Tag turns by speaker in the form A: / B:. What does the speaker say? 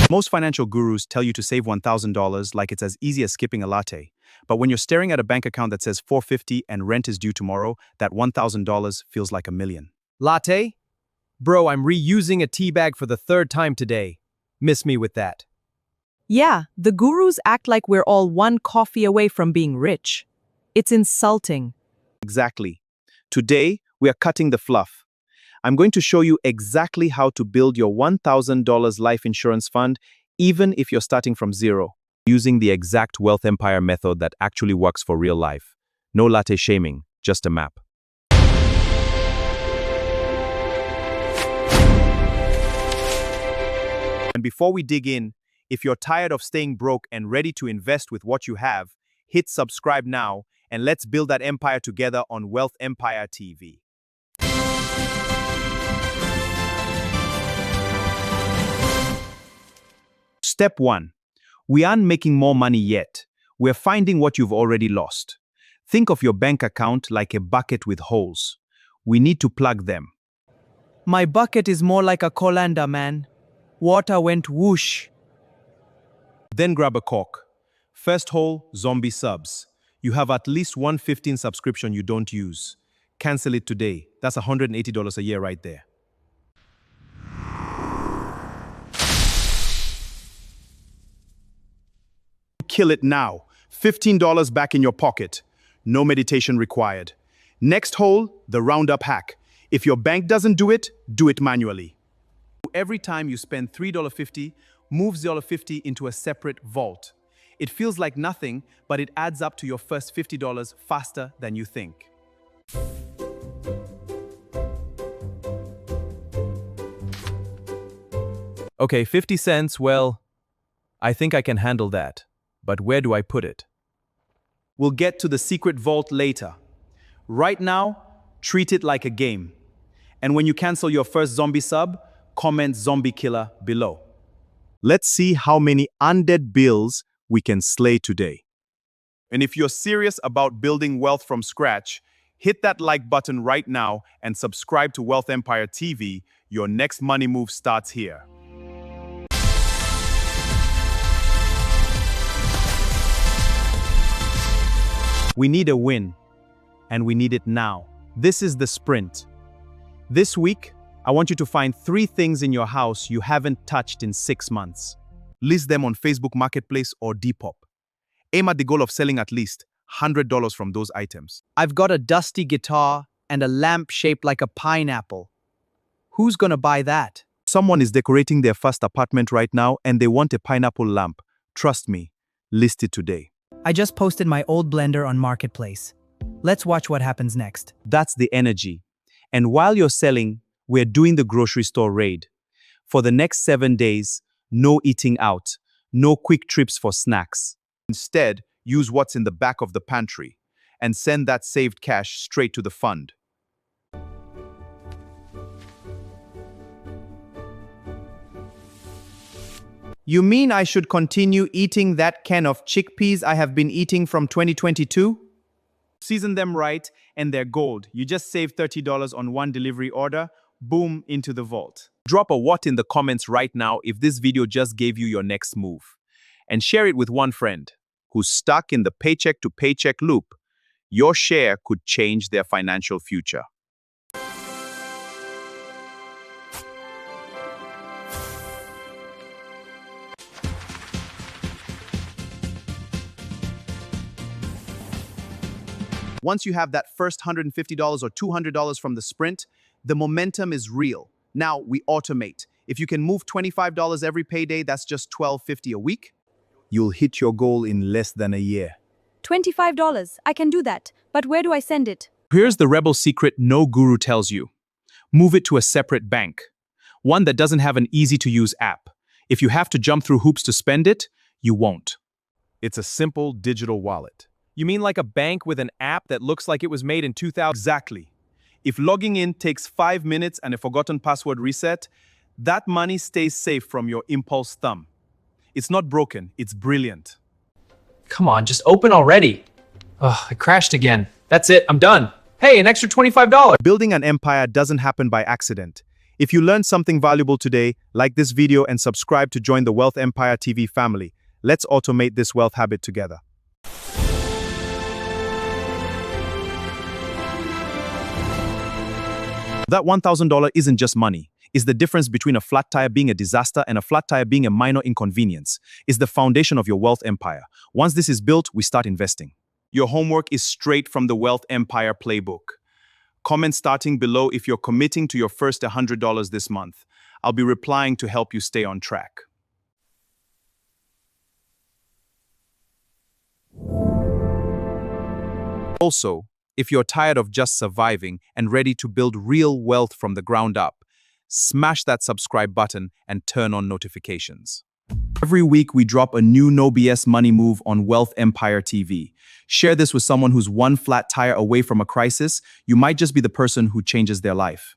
A: Most financial gurus tell you to save $1,000 like it's as easy as skipping a latte. But when you're staring at a bank account that says $450 and rent is due tomorrow, that $1,000 feels like $1 million.
B: Latte? Bro, I'm reusing a tea bag for the third time today. Miss me with that.
C: Yeah, the gurus act like we're all one coffee away from being rich. It's insulting.
A: Exactly. Today, we are cutting the fluff. I'm going to show you exactly how to build your $1,000 life insurance fund, even if you're starting from zero, using the exact wealth empire method that actually works for real life. No latte shaming, just a map. And before we dig in, if you're tired of staying broke and ready to invest with what you have, hit subscribe now and let's build that empire together on Wealth Empire TV. Step 1. We aren't making more money yet. We're finding what you've already lost. Think of your bank account like a bucket with holes. We need to plug them.
C: My bucket is more like a colander, man. Water went whoosh.
A: Then grab a cork. First hole, zombie subs. You have at least one 15 subscription you don't use. Cancel it today. That's $180 a year right there. Kill it now. $15 back in your pocket. No meditation required. Next hole, the roundup hack. If your bank doesn't do it manually. Every time you spend $3.50, move $0.50 into a separate vault. It feels like nothing, but it adds up to your first $50 faster than you think.
B: Okay, 50 cents, well, I think I can handle that. But where do I put it?
A: We'll get to the secret vault later. Right now, treat it like a game. And when you cancel your first zombie sub, comment zombie killer below. Let's see how many undead bills we can slay today. And if you're serious about building wealth from scratch, hit that like button right now and subscribe to Wealth Empire TV. Your next money move starts here. We need a win, and we need it now. This is the sprint. This week, I want you to find 3 things in your house you haven't touched in 6 months. List them on Facebook Marketplace or Depop. Aim at the goal of selling at least $100 from those items.
C: I've got a dusty guitar and a lamp shaped like a pineapple. Who's gonna buy that?
A: Someone is decorating their first apartment right now and they want a pineapple lamp. Trust me, list it today.
C: I just posted my old blender on Marketplace. Let's watch what happens next.
A: That's the energy. And while you're selling, we're doing the grocery store raid. For the next 7 days, no eating out, no quick trips for snacks. Instead, use what's in the back of the pantry and send that saved cash straight to the fund. You mean I should continue eating that can of chickpeas I have been eating from 2022? Season them right and they're gold. You just save $30 on one delivery order, boom, into the vault. Drop a what in the comments right now if this video just gave you your next move. And share it with one friend who's stuck in the paycheck to paycheck loop. Your share could change their financial future. Once you have that first $150 or $200 from the sprint, the momentum is real. Now we automate. If you can move $25 every payday, that's just $12.50 a week. You'll hit your goal in less than a year.
D: $25. I can do that. But where do I send it?
A: Here's the rebel secret no guru tells you. Move it to a separate bank. One that doesn't have an easy-to-use app. If you have to jump through hoops to spend it, you won't. It's a simple digital wallet.
B: You mean like a bank with an app that looks like it was made in 2000?
A: Exactly. If logging in takes 5 minutes and a forgotten password reset, that money stays safe from your impulse thumb. It's not broken, it's brilliant.
E: Come on, just open already. Ugh, I crashed again. That's it, I'm done. Hey, an extra $25.
A: Building an empire doesn't happen by accident. If you learned something valuable today, like this video and subscribe to join the Wealth Empire TV family. Let's automate this wealth habit together. That $1,000 isn't just money. It's the difference between a flat tire being a disaster and a flat tire being a minor inconvenience. It's the foundation of your wealth empire. Once this is built, we start investing. Your homework is straight from the Wealth Empire playbook. Comment starting below if you're committing to your first $100 this month. I'll be replying to help you stay on track. Also, if you're tired of just surviving and ready to build real wealth from the ground up, smash that subscribe button and turn on notifications. Every week, we drop a new no BS money move on Wealth Empire TV. Share this with someone who's one flat tire away from a crisis. You might just be the person who changes their life.